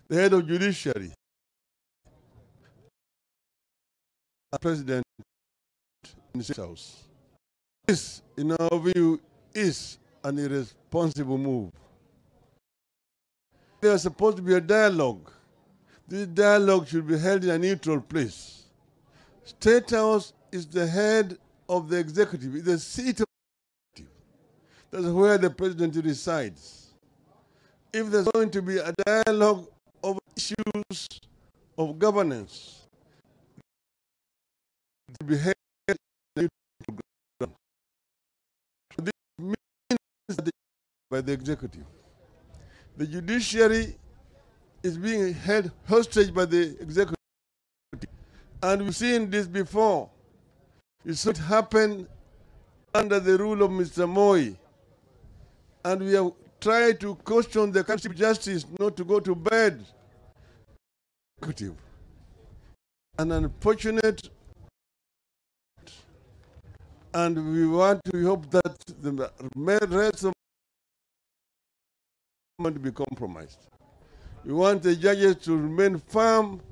the head of judiciary, a president in the House. This, in our view, is an irresponsible move. There's supposed to be a dialogue. This dialogue should be held in a neutral place. State House is the head of the executive, it's the seat of the executive. That's where the president resides. If there's going to be a dialogue over issues of governance, it will be held in a neutral ground. This means by the executive. The judiciary is being held hostage by the executive. And we've seen this before. It should happen under the rule of Mr. Moi. And we have tried to caution the country of justice not to go to bed. An unfortunate, and we hope that the rest of to be compromised. We want the judges to remain firm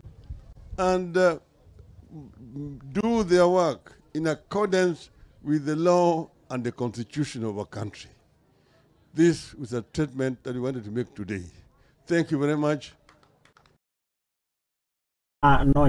and do their work in accordance with the law and the constitution of our country. This was a statement that we wanted to make today. Thank you very much. No.